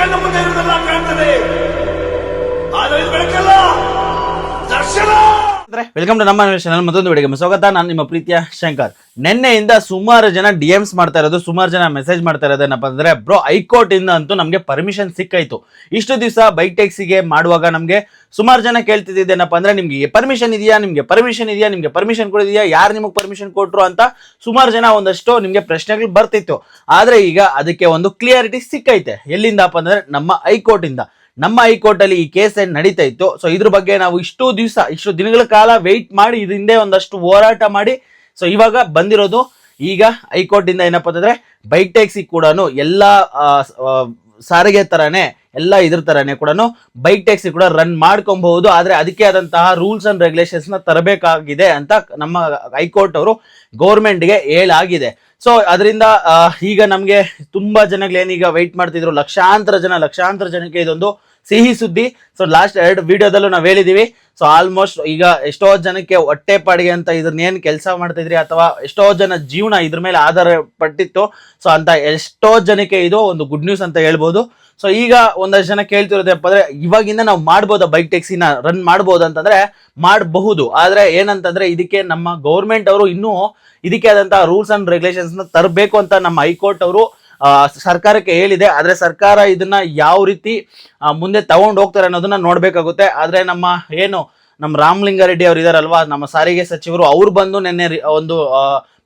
ಕಣ್ಣ ಮುಂದೆ ಇರುವುದೆಲ್ಲ ಕಾಣ್ತದೆ, ಆದರೆ ಇದು ಬೆಳಕಲ್ಲ, ದರ್ಶನ. ವೆಲ್ಕಮ್ ಟು ನಮ್ಮ ಚಾನಲ್. ಮತ್ತೊಂದು ವಿಡಿಯೋಗೆ ಸ್ವಾಗತ. ನಾನು ನಿಮ್ಮ ಪ್ರೀತಿಯ ಶಂಕರ್. ನಿನ್ನೆಯಿಂದ ಸುಮಾರು ಜನ ಡಿಎಮ್ಸ್ ಮಾಡ್ತಾ ಇರೋದು, ಸುಮಾರು ಜನ ಮೆಸೇಜ್ ಮಾಡ್ತಾ ಇರೋದು ಏನಪ್ಪ ಅಂದ್ರೆ, ಬ್ರೋ ಹೈಕೋರ್ಟ್ ಇಂದ ಅಂತೂ ನಮಗೆ ಪರ್ಮಿಷನ್ ಸಿಕ್ಕಾಯ್ತು. ಇಷ್ಟು ದಿವಸ ಬೈಕ್ ಟ್ಯಾಕ್ಸಿಗೆ ಮಾಡುವಾಗ ನಮಗೆ ಸುಮಾರು ಜನ ಕೇಳ್ತಿದ್ದೇನಪ್ಪ ಅಂದ್ರೆ, ನಿಮ್ಗೆ ಪರ್ಮಿಷನ್ ಇದೆಯಾ, ನಿಮ್ಗೆ ಪರ್ಮಿಷನ್ ಇದೆಯಾ, ನಿಮ್ಗೆ ಪರ್ಮಿಷನ್ ಕೊಡಿದೆಯಾ, ಯಾರು ನಿಮಗೆ ಪರ್ಮಿಷನ್ ಕೊಟ್ರು ಅಂತ ಸುಮಾರು ಜನ ಒಂದಷ್ಟು ನಿಮ್ಗೆ ಪ್ರಶ್ನೆಗಳು ಬರ್ತಿತ್ತು. ಆದ್ರೆ ಈಗ ಅದಕ್ಕೆ ಒಂದು ಕ್ಲಿಯರಿಟಿ ಸಿಕ್ಕೈತೆ. ಎಲ್ಲಿಂದಪ್ಪ ಅಂದ್ರೆ, ನಮ್ಮ ಹೈಕೋರ್ಟ್ ಇಂದ. ನಮ್ಮ ಹೈಕೋರ್ಟ್ ಅಲ್ಲಿ ಈ ಕೇಸ್ ಏನ್ ನಡೀತಾ ಇತ್ತು, ಸೊ ಇದ್ರ ಬಗ್ಗೆ ನಾವು ಇಷ್ಟು ದಿನಗಳ ಕಾಲ ವೆಯ್ಟ್ ಮಾಡಿ ಇದ್ರ ಹಿಂದೆ ಒಂದಷ್ಟು ಹೋರಾಟ ಮಾಡಿ ಸೊ ಇವಾಗ ಬಂದಿರೋದು. ಈಗ ಹೈಕೋರ್ಟ್ ಇಂದ ಏನಪ್ಪಾ ಅಂತಂದ್ರೆ, ಬೈಕ್ ಟ್ಯಾಕ್ಸಿ ಕೂಡ ಎಲ್ಲಾ ಸಾರಿಗೆ ತರಾನೇ, ಎಲ್ಲ ಇದ್ರ ತರಾನೇ ಕೂಡ ಬೈಕ್ ಟ್ಯಾಕ್ಸಿ ಕೂಡ ರನ್ ಮಾಡ್ಕೊಬಹುದು. ಆದ್ರೆ ಅದಕ್ಕೆ ಆದಂತಹ ರೂಲ್ಸ್ ಅಂಡ್ ರೆಗ್ಯುಲೇಷನ್ಸ್ ನ ತರಬೇಕಾಗಿದೆ ಅಂತ ನಮ್ಮ ಹೈಕೋರ್ಟ್ ಅವರು ಗೌರ್ಮೆಂಟ್ಗೆ ಹೇಳಾಗಿದೆ. ಸೊ ಅದರಿಂದ ಈಗ ನಮ್ಗೆ ತುಂಬಾ ಜನಗಳೇನೀಗ ವೆಯ್ಟ್ ಮಾಡ್ತಿದ್ರು, ಲಕ್ಷಾಂತರ ಜನಕ್ಕೆ ಇದೊಂದು ಸಿಹಿ ಸುದ್ದಿ. ಸೊ ಲಾಸ್ಟ್ 2 ವಿಡಿಯೋದಲ್ಲೂ ನಾವು ಹೇಳಿದೀವಿ. ಸೊ ಆಲ್ಮೋಸ್ಟ್ ಈಗ ಎಷ್ಟೋ ಜನಕ್ಕೆ ಹೊಟ್ಟೆ ಪಾಡಿಗೆ ಅಂತ ಇದನ್ನೇನು ಕೆಲಸ ಮಾಡ್ತಿದ್ರಿ, ಅಥವಾ ಎಷ್ಟೋ ಜನ ಜೀವನ ಇದ್ರ ಮೇಲೆ ಆಧಾರ ಪಟ್ಟಿತ್ತು. ಸೊ ಅಂತ ಎಷ್ಟೋ ಜನಕ್ಕೆ ಇದು ಒಂದು ಗುಡ್ ನ್ಯೂಸ್ ಅಂತ ಹೇಳ್ಬೋದು. ಸೊ ಈಗ ಒಂದಷ್ಟು ಜನ ಕೇಳ್ತಿರೋದಪ್ಪ ಅಂದ್ರೆ, ಇವಾಗಿಂದ ನಾವು ಮಾಡ್ಬೋದಾ ಬೈಕ್ ಟ್ಯಾಕ್ಸಿನ ರನ್ ಮಾಡ್ಬೋದು ಅಂತಂದ್ರೆ ಮಾಡಬಹುದು. ಆದ್ರೆ ಏನಂತಂದ್ರೆ, ಇದಕ್ಕೆ ನಮ್ಮ ಗೌರ್ಮೆಂಟ್ ಅವರು ಇನ್ನೂ ಇದಕ್ಕೆ ಆದಂತಹ ರೂಲ್ಸ್ ಅಂಡ್ ರೆಗ್ಯುಲೇಷನ್ಸ್ ನ ತರಬೇಕು ಅಂತ ನಮ್ಮ ಹೈಕೋರ್ಟ್ ಅವರು ಸರ್ಕಾರಕ್ಕೆ ಹೇಳಿದೆ. ಆದ್ರೆ ಸರ್ಕಾರ ಇದನ್ನ ಯಾವ ರೀತಿ ಮುಂದೆ ತಗೊಂಡು ಹೋಗ್ತಾರೆ ಅನ್ನೋದನ್ನ ನೋಡ್ಬೇಕಾಗುತ್ತೆ. ಆದ್ರೆ ನಮ್ಮ ರಾಮಲಿಂಗಾರೆಡ್ಡಿ ಅವರು ಇದಾರಲ್ವಾ, ನಮ್ಮ ಸಾರಿಗೆ ಸಚಿವರು, ಅವ್ರು ಬಂದು ನಿನ್ನೆ ಒಂದು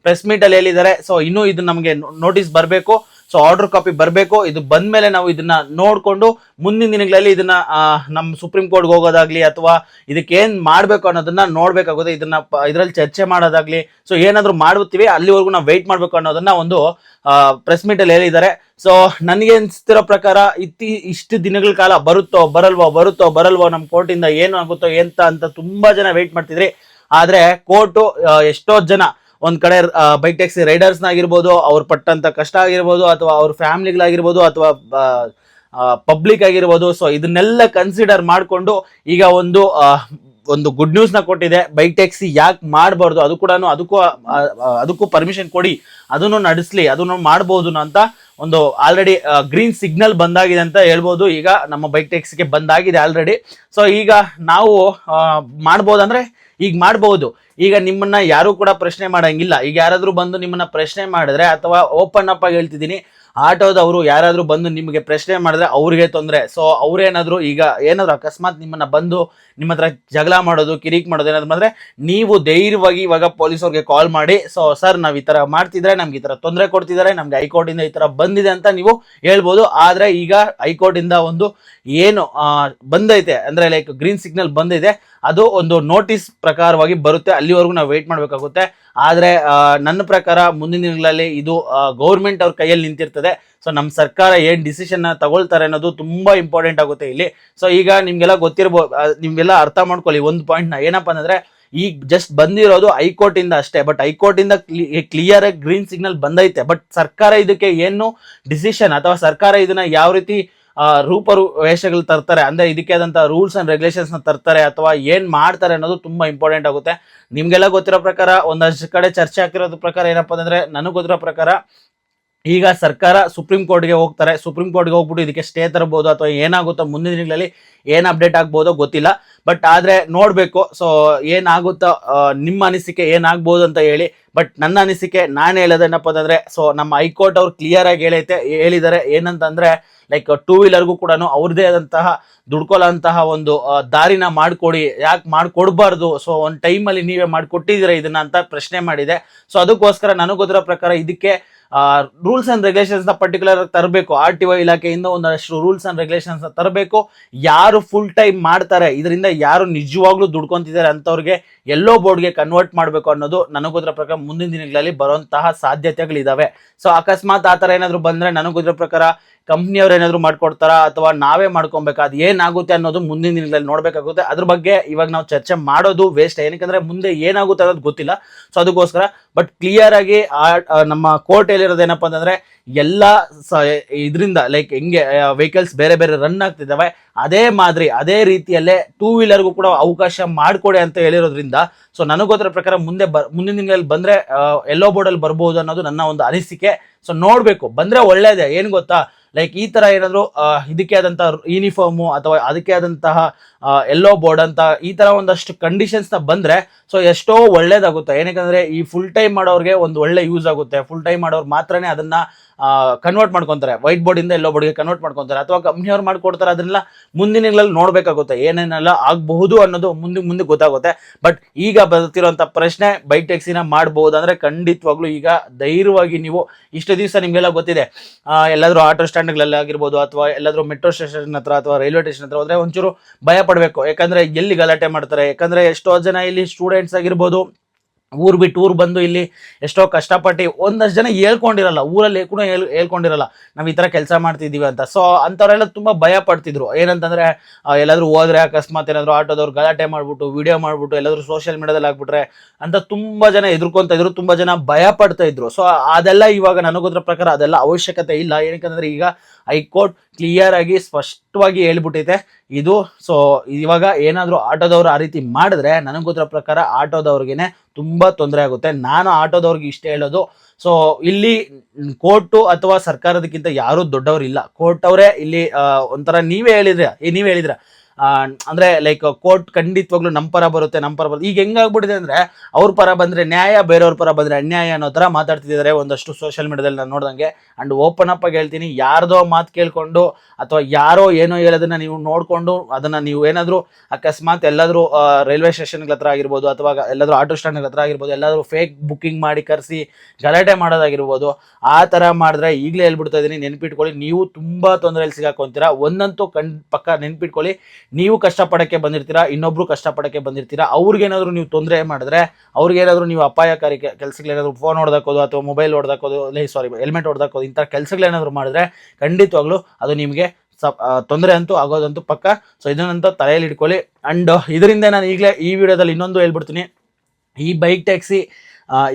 ಪ್ರೆಸ್ ಮೀಟ್ ಅಲ್ಲಿ ಹೇಳಿದ್ದಾರೆ. ಸೊ ಇನ್ನೂ ಇದು ನಮಗೆ ನೋಟಿಸ್ ಬರಬೇಕು, ಸೊ ಆರ್ಡರ್ ಕಾಪಿ ಬರಬೇಕು. ಇದು ಬಂದ್ಮೇಲೆ ನಾವು ಇದನ್ನ ನೋಡ್ಕೊಂಡು ಮುಂದಿನ ದಿನಗಳಲ್ಲಿ ಇದನ್ನ ನಮ್ಮ ಸುಪ್ರೀಂ ಕೋರ್ಟ್ಗೆ ಹೋಗೋದಾಗ್ಲಿ, ಅಥವಾ ಇದಕ್ಕೆ ಏನ್ ಮಾಡ್ಬೇಕು ಅನ್ನೋದನ್ನ ನೋಡ್ಬೇಕಾಗುತ್ತೆ. ಇದ್ರಲ್ಲಿ ಚರ್ಚೆ ಮಾಡೋದಾಗ್ಲಿ, ಸೊ ಏನಾದ್ರು ಮಾಡ್ತೀವಿ, ಅಲ್ಲಿವರೆಗೂ ನಾವು ವೆಯ್ಟ್ ಮಾಡ್ಬೇಕು ಅನ್ನೋದನ್ನ ಒಂದು ಪ್ರೆಸ್ ಮೀಟ್ ಅಲ್ಲಿ ಹೇಳಿದ್ದಾರೆ. ಸೊ ನನಗೆ ಅನ್ಸ್ತಿರೋ ಪ್ರಕಾರ ಇಷ್ಟು ದಿನಗಳ ಕಾಲ ಬರುತ್ತೋ ಬರಲ್ವೋ ನಮ್ಮ ಕೋರ್ಟ್ ಇಂದ ಏನು ಆಗುತ್ತೋ ಅಂತ ತುಂಬಾ ಜನ ವೆಯ್ಟ್ ಮಾಡ್ತಿದ್ರಿ. ಆದ್ರೆ ಕೋರ್ಟು ಎಷ್ಟೋ ಜನ ಒಂದ್ ಕಡೆ ಬೈಕ್ ಟ್ಯಾಕ್ಸಿ ರೈಡರ್ಸ್ ಆಗಿರ್ಬೋದು, ಅವ್ರು ಪಟ್ಟಂತ ಕಷ್ಟ ಆಗಿರ್ಬೋದು, ಅಥವಾ ಅವ್ರ ಫ್ಯಾಮಿಲಿಗಳಾಗಿರ್ಬೋದು, ಅಥವಾ ಪಬ್ಲಿಕ್ ಆಗಿರ್ಬೋದು. ಸೊ ಇದನ್ನೆಲ್ಲ ಕನ್ಸಿಡರ್ ಮಾಡ್ಕೊಂಡು ಈಗ ಒಂದು ಗುಡ್ ನ್ಯೂಸ್ ನ ಕೊಟ್ಟಿದೆ. ಬೈಕ್ ಟ್ಯಾಕ್ಸಿ ಯಾಕೆ ಮಾಡಬಾರ್ದು, ಅದಕ್ಕೂ ಪರ್ಮಿಷನ್ ಕೊಡಿ, ಅದನ್ನು ನಡೆಸಲಿ, ಅದನ್ನು ಮಾಡಬಹುದು ಅಂತ ಒಂದು ಆಲ್ರೆಡಿ ಗ್ರೀನ್ ಸಿಗ್ನಲ್ ಬಂದಾಗಿದೆ ಅಂತ ಹೇಳ್ಬೋದು. ಈಗ ನಮ್ಮ ಬೈಕ್ ಟ್ಯಾಕ್ಸಿಗೆ ಬಂದಾಗಿದೆ ಆಲ್ರೆಡಿ. ಸೊ ಈಗ ನಾವು ಮಾಡ್ಬೋದಂದ್ರೆ ಈಗ ಮಾಡಬಹುದು. ಈಗ ನಿಮ್ಮನ್ನ ಯಾರು ಕೂಡ ಪ್ರಶ್ನೆ ಮಾಡಂಗಿಲ್ಲ. ಈಗ ಯಾರಾದ್ರೂ ಬಂದು ನಿಮ್ಮನ್ನ ಪ್ರಶ್ನೆ ಮಾಡಿದ್ರೆ, ಅಥವಾ ಓಪನ್ ಅಪ್ ಆಗಿ ಹೇಳ್ತಿದ್ದೀನಿ, ಆಟೋದವರು ಯಾರಾದ್ರೂ ಬಂದು ನಿಮಗೆ ಪ್ರಶ್ನೆ ಮಾಡಿದ್ರೆ ಅವ್ರಿಗೆ ತೊಂದರೆ. ಸೊ ಅವ್ರೇನಾದ್ರು ಈಗ ಏನಾದ್ರು ಅಕಸ್ಮಾತ್ ನಿಮ್ಮನ್ನ ಬಂದು ನಿಮ್ಮ ಹತ್ರ ಜಗಳ ಮಾಡೋದು, ಕಿರಿಕ್ ಮಾಡೋದು ಏನಾದ್ರು ಮಾಡಿದ್ರೆ, ನೀವು ಧೈರ್ಯವಾಗಿ ಇವಾಗ ಪೊಲೀಸವ್ರಿಗೆ ಕಾಲ್ ಮಾಡಿ, ಸೊ ಸರ್ ನಾವ್ ಈ ತರ ಮಾಡ್ತಿದ್ರೆ ನಮ್ಗೆ ಈ ತರ ತೊಂದರೆ ಕೊಡ್ತಿದ್ದಾರೆ, ನಮ್ಗೆ ಹೈಕೋರ್ಟ್ ಇಂದ ಈ ತರ ಬಂದಿದೆ ಅಂತ ನೀವು ಹೇಳ್ಬೋದು. ಆದ್ರೆ ಈಗ ಹೈಕೋರ್ಟ್ ಇಂದ ಒಂದು ಏನು ಬಂದೈತೆ ಅಂದ್ರೆ, ಲೈಕ್ ಗ್ರೀನ್ ಸಿಗ್ನಲ್ ಬಂದಿದೆ, ಅದು ಒಂದು ನೋಟಿಸ್ ಪ್ರಕಾರವಾಗಿ ಬರುತ್ತೆ. ಅಲ್ಲಿವರೆಗೂ ನಾವು ವೇಟ್ ಮಾಡ್ಬೇಕಾಗುತ್ತೆ. ಆದ್ರೆ ನನ್ನ ಪ್ರಕಾರ ಮುಂದಿನ ದಿನಗಳಲ್ಲಿ ಇದು ಗೌರ್ಮೆಂಟ್ ಅವ್ರ ಕೈಯಲ್ಲಿ ನಿಂತಿರ್ತದೆ. ಸೊ ನಮ್ಮ ಸರ್ಕಾರ ಏನ್ ಡಿಸಿಷನ್ ತಗೊಳ್ತಾರೆ ಅನ್ನೋದು ತುಂಬಾ ಇಂಪಾರ್ಟೆಂಟ್ ಆಗುತ್ತೆ ಇಲ್ಲಿ. ಸೊ ಈಗ ನಿಮ್ಗೆಲ್ಲ ಗೊತ್ತಿರ್ಬೋದು, ನಿಮ್ಗೆಲ್ಲ ಅರ್ಥ ಮಾಡ್ಕೊಳ್ಳಿ ಒಂದು ಪಾಯಿಂಟ್ ನ. ಏನಪ್ಪಾ ಅಂದ್ರೆ, ಈಗ ಜಸ್ಟ್ ಬಂದಿರೋದು ಹೈಕೋರ್ಟ್ ಇಂದ ಅಷ್ಟೇ. ಬಟ್ ಹೈಕೋರ್ಟ್ ಇಂದ ಕ್ಲಿಯರ್ ಆಗಿ ಗ್ರೀನ್ ಸಿಗ್ನಲ್ ಬಂದೈತೆ. ಬಟ್ ಸರ್ಕಾರ ಇದಕ್ಕೆ ಏನು ಡಿಸಿಷನ್, ಅಥವಾ ಸರ್ಕಾರ ಇದನ್ನ ಯಾವ ರೀತಿ ವೇಷಗಳು ತರ್ತಾರೆ ಅಂದ್ರೆ, ಇದಕ್ಕೆ ಆದಂತಹ ರೂಲ್ಸ್ ಅಂಡ್ ರೆಗ್ಯುಲೇಷನ್ಸ್ ನ ತರ್ತಾರೆ, ಅಥವಾ ಏನ್ ಮಾಡ್ತಾರೆ ಅನ್ನೋದು ತುಂಬಾ ಇಂಪಾರ್ಟೆಂಟ್ ಆಗುತ್ತೆ. ನಿಮ್ಗೆಲ್ಲ ಗೊತ್ತಿರೋ ಪ್ರಕಾರ ಒಂದಷ್ಟು ಕಡೆ ಚರ್ಚೆ ಆಗ್ತಿರೋದ್ರ ಪ್ರಕಾರ ಏನಪ್ಪಾ ಅಂದ್ರೆ, ನನಗೆ ಗೊತ್ತಿರೋ ಪ್ರಕಾರ ಈಗ ಸರ್ಕಾರ ಸುಪ್ರೀಂ ಕೋರ್ಟ್ಗೆ ಹೋಗ್ತಾರೆ. ಸುಪ್ರೀಂ ಕೋರ್ಟ್ಗೆ ಹೋಗ್ಬಿಟ್ಟು ಇದಕ್ಕೆ ಸ್ಟೇ ತರಬಹುದು, ಅಥವಾ ಏನಾಗುತ್ತೋ ಮುಂದಿನ ದಿನಗಳಲ್ಲಿ ಏನ್ ಅಪ್ಡೇಟ್ ಆಗ್ಬೋದೋ ಗೊತ್ತಿಲ್ಲ. ಬಟ್ ಆದ್ರೆ ನೋಡ್ಬೇಕು. ಸೊ ಏನಾಗುತ್ತೋ, ನಿಮ್ಮ ಅನಿಸಿಕೆ ಏನಾಗ್ಬೋದು ಅಂತ ಹೇಳಿ. ಬಟ್ ನನ್ನ ಅನಿಸಿಕೆ ನಾನು ಹೇಳೋದೇನಪ್ಪ ಅಂತಂದ್ರೆ, ಸೊ ನಮ್ಮ ಹೈಕೋರ್ಟ್ ಅವ್ರು ಕ್ಲಿಯರ್ ಆಗಿ ಹೇಳಿದ್ದಾರೆ. ಏನಂತಂದ್ರೆ, ಲೈಕ್ 2 ವೀಲರ್ಗೂ ಕೂಡ ಅವ್ರದೇ ಆದಂತಹ ದುಡ್ಕೊಳ್ಳೋಂತಹ ಒಂದು ದಾರಿನ ಮಾಡ್ಕೊಡಿ, ಯಾಕೆ ಮಾಡ್ಕೊಡ್ಬಾರ್ದು, ಸೊ ಒಂದು ಟೈಮಲ್ಲಿ ನೀವೇ ಮಾಡ್ಕೊಟ್ಟಿದ್ದೀರಾ ಇದನ್ನ ಅಂತ ಪ್ರಶ್ನೆ ಮಾಡಿದೆ. ಸೊ ಅದಕ್ಕೋಸ್ಕರ ನನಗೆ ಗೊತ್ತಿರೋ ಪ್ರಕಾರ ಇದಕ್ಕೆ ರೂಲ್ಸ್ ಅಂಡ್ ರೆಗ್ಯುಲೇಷನ್ಸ್ ನ ಪರ್ಟಿಕ್ಯುಲರ್ ತರಬೇಕು. RTO ಇಲಾಖೆಯಿಂದ ಒಂದಷ್ಟು ರೂಲ್ಸ್ ಅಂಡ್ ರೆಗ್ಯುಲೇಷನ್ಸ್ ತರಬೇಕು. ಯಾರು ಫುಲ್ ಟೈಮ್ ಮಾಡ್ತಾರೆ, ಇದರಿಂದ ಯಾರು ನಿಜವಾಗ್ಲೂ ದುಡ್ಕೊಂತಿದ್ದಾರೆ ಅಂತವ್ರಿಗೆ ಎಲ್ಲೋ ಬೋರ್ಡ್ಗೆ ಕನ್ವರ್ಟ್ ಮಾಡಬೇಕು ಅನ್ನೋದು ನನಗೆ ಗೊತ್ತಿರೋ ಪ್ರಕಾರ ಮುಂದಿನ ದಿನಗಳಲ್ಲಿ ಬರುವಂತಹ ಸಾಧ್ಯತೆಗಳಿದಾವೆ. ಸೊ ಅಕಸ್ಮಾತ್ ಆ ತರ ಏನಾದ್ರು ಬಂದ್ರೆ, ನನಗೆ ಗೊತ್ತಿರೋ ಪ್ರಕಾರ ಕಂಪ್ನಿಯವ್ರು ಏನಾದ್ರು ಮಾಡ್ಕೊಡ್ತಾರ, ಅಥವಾ ನಾವೇ ಮಾಡ್ಕೊಬೇಕಾ, ಅದು ಏನಾಗುತ್ತೆ ಅನ್ನೋದು ಮುಂದಿನ ದಿನಗಳಲ್ಲಿ ನೋಡ್ಬೇಕಾಗುತ್ತೆ. ಅದ್ರ ಬಗ್ಗೆ ಇವಾಗ ನಾವು ಚರ್ಚೆ ಮಾಡೋದು ವೇಸ್ಟ್. ಏನಕ್ಕೆ ಮುಂದೆ ಏನಾಗುತ್ತೆ ಅನ್ನೋದು ಗೊತ್ತಿಲ್ಲ. ಸೊ ಅದಕ್ಕೋಸ್ಕರ ಬಟ್ ಕ್ಲಿಯರ್ ಆಗಿ ನಮ್ಮ ಕೋರ್ಟ್ ಹೇಳಿರೋದು ಏನಪ್ಪಾ ಅಂತಂದ್ರೆ, ಎಲ್ಲ ಇದರಿಂದ ಲೈಕ್ ಹೆಂಗೆ ವೆಹಿಕಲ್ಸ್ ಬೇರೆ ಬೇರೆ ರನ್ ಆಗ್ತಿದ್ದಾವೆ, ಅದೇ ರೀತಿಯಲ್ಲೇ 2 ವೀಲರ್ಗೂ ಕೂಡ ಅವಕಾಶ ಮಾಡ್ಕೊಡಿ ಅಂತ ಹೇಳಿರೋದ್ರಿಂದ, ಸೊ ನನಗೆ ಗೊತ್ತಿರೋ ಪ್ರಕಾರ ಮುಂದಿನ ದಿನಗಳಲ್ಲಿ ಬಂದ್ರೆ ಎಲ್ಲೋ ಬೋರ್ಡ್ ಅಲ್ಲಿ ಬರ್ಬೋದು ಅನ್ನೋದು ನನ್ನ ಒಂದು ಅನಿಸಿಕೆ. ಸೊ ನೋಡ್ಬೇಕು, ಬಂದ್ರೆ ಒಳ್ಳೇದೇ. ಏನ್ ಗೊತ್ತಾ, ಲೈಕ್ ಈ ತರ ಏನಾದ್ರು ಇದಕ್ಕೆ ಆದಂತಹ ಯೂನಿಫಾರ್ಮು ಅಥವಾ ಅದಕ್ಕೆ ಆದಂತಹ ಎಲ್ಲೋ ಬೋರ್ಡ್ ಅಂತ ಈ ತರ ಒಂದಷ್ಟು ಕಂಡೀಷನ್ಸ್ ನ ಬಂದ್ರೆ ಸೊ ಎಷ್ಟೋ ಒಳ್ಳೇದಾಗುತ್ತೆ. ಏನಕ್ಕೆ ಈ ಫುಲ್ ಟೈಮ್ ಮಾಡೋರಿಗೆ ಒಂದು ಒಳ್ಳೆ ಯೂಸ್ ಆಗುತ್ತೆ. ಫುಲ್ ಟೈಮ್ ಮಾಡೋರು ಮಾತ್ರನೇ ಅದನ್ನ ಕನ್ವರ್ಟ್ ಮಾಡ್ಕೊಂತಾರೆ, ವೈಟ್ ಬೋರ್ಡ್ ಇಂದ ಎಲ್ಲೋ ಬೋರ್ಡ್ಗೆ ಕನ್ವರ್ಟ್ ಮಾಡ್ಕೊಂತಾರೆ, ಅಥವಾ ಕಂಪ್ನಿಯವ್ರು ಮಾಡ್ಕೊಡ್ತಾರೆ. ಅದನ್ನೆಲ್ಲ ಮುಂದಿನ ದಿನಗಳಲ್ಲಿ ನೋಡ್ಬೇಕಾಗುತ್ತೆ, ಏನೇನೆಲ್ಲ ಆಗಬಹುದು ಅನ್ನೋದು ಮುಂದೆ ಗೊತ್ತಾಗುತ್ತೆ. ಬಟ್ ಈಗ ಬರ್ತಿರೋಂಥ ಪ್ರಶ್ನೆ, ಬೈಕ್ ಟ್ಯಾಕ್ಸಿನ ಮಾಡಬಹುದು ಅಂದ್ರೆ ಖಂಡಿತವಾಗ್ಲೂ ಈಗ ಧೈರ್ಯವಾಗಿ ನೀವು ಇಷ್ಟು ದಿವಸ ನಿಮ್ಗೆಲ್ಲ ಗೊತ್ತಿದೆ, ಎಲ್ಲಾದ್ರೂ ಆಟೋ ಸ್ಟ್ಯಾಂಡ್ಗಳಲ್ಲಿ ಆಗಿರ್ಬೋದು ಅಥವಾ ಎಲ್ಲಾದ್ರೂ ಮೆಟ್ರೋ ಸ್ಟೇಷನ್ ಹತ್ರ ಅಥವಾ ರೈಲ್ವೆ ಸ್ಟೇಷನ್ ಹತ್ರ ಹೋದ್ರೆ ಒಂಚೂರು ಭಯ ಪಡಬೇಕು. ಯಾಕಂದ್ರೆ ಎಲ್ಲಿ ಗಲಾಟೆ ಮಾಡ್ತಾರೆ, ಯಾಕಂದ್ರೆ ಎಷ್ಟೋ ಜನ ಇಲ್ಲಿ ಸ್ಟೂಡೆಂಟ್ಸ್ ಆಗಿರ್ಬೋದು ಊರ್ ಬಿಟ್ಟು ಊರ್ ಬಂದು ಇಲ್ಲಿ ಎಷ್ಟೋ ಕಷ್ಟಪಟ್ಟು ಒಂದಷ್ಟು ಜನ ಹೇಳ್ಕೊಂಡಿರಲ್ಲ, ಊರಲ್ಲಿ ಕೂಡ ಹೇಳ್ಕೊಂಡಿರಲ್ಲ ನಾವ್ ಈ ತರ ಕೆಲಸ ಮಾಡ್ತಿದೀವಿ ಅಂತ. ಸೊ ಅಂತವ್ರೆಲ್ಲ ತುಂಬಾ ಭಯ ಪಡ್ತಿದ್ರು. ಏನಂತಂದ್ರೆ ಎಲ್ಲಾದ್ರೂ ಹೋದ್ರೆ ಅಕಸ್ಮಾತ್ ಏನಾದ್ರು ಆಟೋದವ್ರು ಗಲಾಟೆ ಮಾಡ್ಬಿಟ್ಟು ವಿಡಿಯೋ ಮಾಡ್ಬಿಟ್ಟು ಎಲ್ಲಾದ್ರೂ ಸೋಷಿಯಲ್ ಮೀಡಿಯಾದಲ್ಲಿ ಆಗ್ಬಿಟ್ರೆ ಅಂತ ತುಂಬಾ ಜನ ಎದುರ್ಕೊಂತ ಇದ್ರು, ತುಂಬಾ ಜನ ಭಯ ಪಡ್ತಾ ಇದ್ರು. ಸೊ ಅದೆಲ್ಲ ಇವಾಗ ನನಗೋದ್ರ ಪ್ರಕಾರ ಅದೆಲ್ಲ ಅವಶ್ಯಕತೆ ಇಲ್ಲ. ಏನಕ್ಕಂದ್ರೆ ಈಗ ಹೈಕೋರ್ಟ್ ಕ್ಲಿಯರ್ ಆಗಿ ಸ್ಪಷ್ಟವಾಗಿ ಹೇಳ್ಬಿಟ್ಟೈತೆ ಇದು. ಸೊ ಇವಾಗ ಏನಾದ್ರು ಆಟೋದವ್ರು ಆ ರೀತಿ ಮಾಡಿದ್ರೆ ನನಗೆ ಗೊತ್ತಿರೋ ಪ್ರಕಾರ ಆಟೋದವ್ರಿಗೆನೆ ತುಂಬಾ ತೊಂದರೆ ಆಗುತ್ತೆ. ನಾನು ಆಟೋದವ್ರಿಗೆ ಇಷ್ಟ ಹೇಳೋದು, ಸೊ ಇಲ್ಲಿ ಕೋರ್ಟು ಅಥವಾ ಸರ್ಕಾರದಕ್ಕಿಂತ ಯಾರು ದೊಡ್ಡವ್ರು ಇಲ್ಲ. ಕೋರ್ಟ್ ಅವರೇ ಇಲ್ಲಿ ಒಂಥರ ನೀವೇ ಹೇಳಿದ್ರ ಅಂದ್ರೆ ಲೈಕ್ ಕೋರ್ಟ್ ಖಂಡಿತವಾಗ್ಲೂ ನಮ್ಮ ಪರ ಬರುತ್ತೆ. ಈಗ ಹೆಂಗಾಗ್ಬಿಟ್ಟಿದೆ ಅಂದ್ರೆ ಅವ್ರ ಪರ ಬಂದ್ರೆ ನ್ಯಾಯ, ಬೇರೆಯವ್ರ ಪರ ಬಂದ್ರೆ ಅನ್ಯಾಯ ಅನ್ನೋ ತರ ಮಾತಾಡ್ತಿದ್ದಾರೆ ಒಂದಷ್ಟು ಸೋಷಿಯಲ್ ಮೀಡಿಯಾದಲ್ಲಿ ನಾನು ನೋಡ್ದಂಗೆ. ಅಂಡ್ ಓಪನ್ ಅಪ್ ಆಗಿ ಹೇಳ್ತೀನಿ, ಯಾರ್ದೋ ಮಾತು ಕೇಳ್ಕೊಂಡು ಅಥವಾ ಯಾರೋ ಏನೋ ಹೇಳೋದನ್ನ ನೀವು ನೋಡ್ಕೊಂಡು ಅದನ್ನ ನೀವು ಏನಾದ್ರು ಅಕಸ್ಮಾತ್ ಎಲ್ಲಾದ್ರೂ ರೈಲ್ವೆ ಸ್ಟೇಷನ್ ಹತ್ರ ಆಗಿರ್ಬೋದು ಅಥವಾ ಎಲ್ಲಾದ್ರೂ ಆಟೋ ಸ್ಟ್ಯಾಂಡ್ ಹತ್ರ ಆಗಿರ್ಬೋದು ಎಲ್ಲಾದ್ರೂ ಫೇಕ್ ಬುಕ್ಕಿಂಗ್ ಮಾಡಿ ಕರೆಸಿ ಗಲಾಟೆ ಮಾಡೋದಾಗಿರ್ಬೋದು, ಆ ತರ ಮಾಡಿದ್ರೆ ಈಗಲೇ ಹೇಳ್ಬಿಡ್ತಾ ಇದೀನಿ, ನೆನ್ಪಿಟ್ಕೊಳ್ಳಿ, ನೀವು ತುಂಬಾ ತೊಂದರೆಯಲ್ಲಿ ಸಿಗಾಕೊಂತೀರಾ. ಒಂದಂತೂ ಪಕ್ಕ ನೆನ್ಪಿಟ್ಕೊಳ್ಳಿ, ನೀವು ಕಷ್ಟಪಡಕ್ಕೆ ಬಂದಿರ್ತೀರಾ, ಇನ್ನೊಬ್ರು ಕಷ್ಟಪಡಕ್ಕೆ ಬಂದಿರ್ತೀರಾ. ಅವ್ರಿಗೇನಾದ್ರು ನೀವು ತೊಂದರೆ ಮಾಡಿದ್ರೆ, ಅವ್ರಿಗೇನಾದ್ರು ನೀವು ಅಪಾಯಕಾರಿ ಕೆಲಸಗಳೇನಾದ್ರು ಫೋನ್ ಹೊಡೆದಾಕೋದು ಅಥವಾ ಮೊಬೈಲ್ ಹೊಡೆದಾಕೋದು, ಹೆಲ್ಮೆಟ್ ಹೊಡೆದಾಕೋದು, ಇಂಥ ಕೆಲಸಗಳೇನಾದ್ರು ಮಾಡಿದ್ರೆ ಖಂಡಿತವಾಗ್ಲೂ ಅದು ನಿಮಗೆ ತೊಂದರೆ ಅಂತೂ ಆಗೋದಂತೂ ಪಕ್ಕ. ಸೊ ಇದನ್ನಂತೂ ತಲೆಯಲ್ಲಿ ಇಟ್ಕೊಳ್ಳಿ. ಅಂಡ್ ಇದರಿಂದ ನಾನು ಈಗಲೇ ಈ ವಿಡಿಯೋದಲ್ಲಿ ಇನ್ನೊಂದು ಹೇಳ್ಬಿಡ್ತೀನಿ, ಈ ಬೈಕ್ ಟ್ಯಾಕ್ಸಿ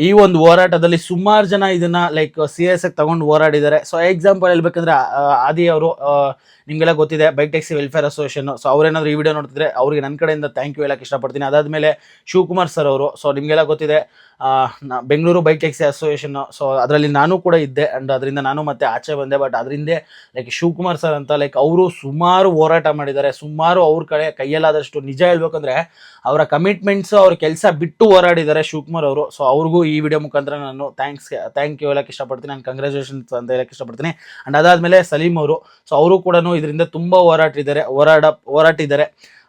ಈ ಒಂದು ಹೋರಾಟದಲ್ಲಿ ಸುಮಾರು ಜನ ಇದನ್ನ ಲೈಕ್ ಸೀರಿಯಸ್ ಆಗಿ ತಗೊಂಡು ಹೋರಾಡಿದ್ದಾರೆ. ಸೊ ಎಕ್ಸಾಂಪಲ್ ಹೇಳ್ಬೇಕಂದ್ರೆ ಆದಿ ಅವರು, ನಿಮ್ಗೆಲ್ಲ ಗೊತ್ತಿದೆ, bike taxi welfare association. So ಅವ್ರೇನಾದ್ರು ಈ ವಿಡಿಯೋ ನೋಡ್ತಿದ್ರೆ ಅವ್ರಿಗೆ ನನ್ನ ಕಡೆಯಿಂದ ಥ್ಯಾಂಕ್ ಯು ಹೇಳಕ್ಕೆ ಇಷ್ಟಪಡ್ತೀನಿ. ಅದಾದ್ಮೇಲೆ ಶಿವಕುಮಾರ್ ಸರ್ ಅವರು, ಸೊ ನಿಮ್ಗೆಲ್ಲ ಗೊತ್ತಿದೆ Bengaluru bike taxi association. So ಅದರಲ್ಲಿ ನಾನು ಕೂಡ ಇದ್ದೆ, ಅಂಡ್ ಅದರಿಂದ ನಾನು ಮತ್ತೆ ಆಚೆ ಬಂದೆ. ಬಟ್ ಅದರಿಂದ ಲೈಕ್ ಶಿವಕುಮಾರ್ ಸರ್ ಅಂತ ಲೈಕ್ ಅವರು ಸುಮಾರು ಹೋರಾಟ ಮಾಡಿದ್ದಾರೆ, ಸುಮಾರು ಅವ್ರ ಕೈಯಲ್ಲಾದಷ್ಟು ನಿಜ ಹೇಳ್ಬೇಕಂದ್ರೆ ಅವರ ಕಮಿಟ್ಮೆಂಟ್ಸ್, ಅವ್ರ ಕೆಲಸ ಬಿಟ್ಟು ಹೋರಾಡಿದ್ದಾರೆ ಶಿವಕುಮಾರ್ ಅವರು. ಸೊ ಅವ್ರಿಗೂ ಈ ವಿಡಿಯೋ ಮುಖಾಂತರ ನಾನು ಥ್ಯಾಂಕ್ ಯು ಹೇಳಕ್ಕೆ ಇಷ್ಟಪಡ್ತೀನಿ, ನಾನು ಕಂಗ್ರ್ಯಾಚುಲೇಷನ್ಸ್ ಅಂತ ಹೇಳಕ್ಕೆ ಇಷ್ಟಪಡ್ತೀನಿ. ಅಂಡ್ ಅದಾದ್ಮೇಲೆ ಸಲೀಂ ಅವರು, ಸೊ ಅವರು ಕೂಡ ಇದರಿಂದ ತುಂಬಾ ಹೋರಾಟಿದ್ದಾರೆ.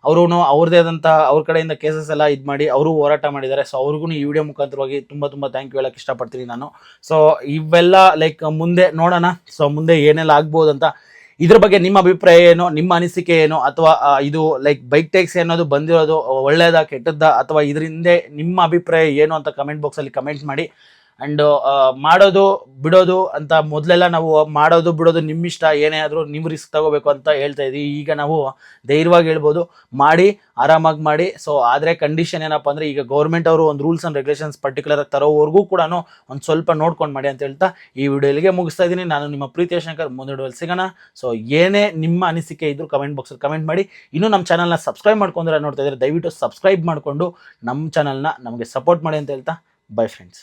ಅವರು ಅವ್ರದೇ ಆದಂತಹ ಅವ್ರ ಕಡೆಯಿಂದ ಕೇಸಸ್ ಎಲ್ಲ ಇದು ಮಾಡಿ ಅವರು ಹೋರಾಟ ಮಾಡಿದ್ದಾರೆ. ಸೊ ಅವ್ರಿಗೂ ಈ ವಿಡಿಯೋ ಮುಖಾಂತರವಾಗಿ ತುಂಬಾ ಥ್ಯಾಂಕ್ ಯು ಹೇಳಕ್ಕೆ ಇಷ್ಟಪಡ್ತೀನಿ ನಾನು. ಸೊ ಇವೆಲ್ಲ ಲೈಕ್ ಮುಂದೆ ನೋಡೋಣ, ಸೊ ಮುಂದೆ ಏನೆಲ್ಲ ಆಗ್ಬೋದು ಅಂತ. ಇದ್ರ ಬಗ್ಗೆ ನಿಮ್ಮ ಅಭಿಪ್ರಾಯ ಏನು, ನಿಮ್ಮ ಅನಿಸಿಕೆ ಏನು, ಅಥವಾ ಇದು ಲೈಕ್ ಬೈಕ್ ಟ್ಯಾಕ್ಸಿ ಅನ್ನೋದು ಬಂದಿರೋದು ಒಳ್ಳೇದಾ ಕೆಟ್ಟದ್ದಾ, ಅಥವಾ ಇದರಿಂದ ನಿಮ್ಮ ಅಭಿಪ್ರಾಯ ಏನು ಅಂತ ಕಮೆಂಟ್ ಬಾಕ್ಸಲ್ಲಿ ಕಮೆಂಟ್ ಮಾಡಿ. ಅಂಡ್ ಮಾಡೋದು ಬಿಡೋದು ಅಂತ ಮೊದಲೆಲ್ಲ ನಾವು ಮಾಡೋದು ಬಿಡೋದು ನಿಮ್ಮಿಷ್ಟ, ಏನೇ ಆದರೂ ನೀವು ರಿಸ್ಕ್ ತಗೋಬೇಕು ಅಂತ ಹೇಳ್ತಾ ಇದ್ವಿ. ಈಗ ನಾವು ಧೈರ್ಯವಾಗಿ ಹೇಳ್ಬೋದು, ಮಾಡಿ ಆರಾಮಾಗಿ ಮಾಡಿ. ಸೊ ಆದರೆ ಕಂಡೀಷನ್ ಏನಪ್ಪ ಅಂದರೆ, ಈಗ ಗೌರ್ಮೆಂಟ್ ಅವರು ಒಂದು ರೂಲ್ಸ್ ಆ್ಯಂಡ್ ರೆಗ್ಯುಲೇಷನ್ಸ್ ಪರ್ಟಿಕ್ಯುಲರ್ ಆಗಿ ತರೋವರೆಗೂ ಕೂಡ ಒಂದು ಸ್ವಲ್ಪ ನೋಡ್ಕೊಂಡು ಮಾಡಿ ಅಂತ ಹೇಳ್ತಾ ಈ ವಿಡಿಯೋ ಇಲ್ಲಿಗೆ ಮುಗಿಸ್ತಾ ಇದ್ದೀನಿ. ನಾನು ನಿಮ್ಮ ಪ್ರೀತಿಯ ಶಂಕರ್, ಮುಂದೆ ವಿಡಿಯೋದಲ್ಲಿ ಸಿಗೋಣ. ಸೊ ಏನೇ ನಿಮ್ಮ ಅನಿಸಿಕೆ ಇದ್ರೂ ಕಮೆಂಟ್ ಬಾಕ್ಸಲ್ಲಿ ಕಮೆಂಟ್ ಮಾಡಿ. ಇನ್ನೂ ನಮ್ಮ ಚಾನಲ್ನ ಸಬ್ಸ್ಕ್ರೈಬ್ ಮಾಡ್ಕೊಂಡ್ರೆ ನೋಡ್ತಾ ಇದ್ದಾರೆ, ದಯವಿಟ್ಟು ಸಬ್ಸ್ಕ್ರೈಬ್ ಮಾಡಿಕೊಂಡು ನಮ್ಮ ಚಾನಲ್ನ ನಮಗೆ ಸಪೋರ್ಟ್ ಮಾಡಿ ಅಂತ ಹೇಳ್ತಾ, ಬೈ ಫ್ರೆಂಡ್ಸ್.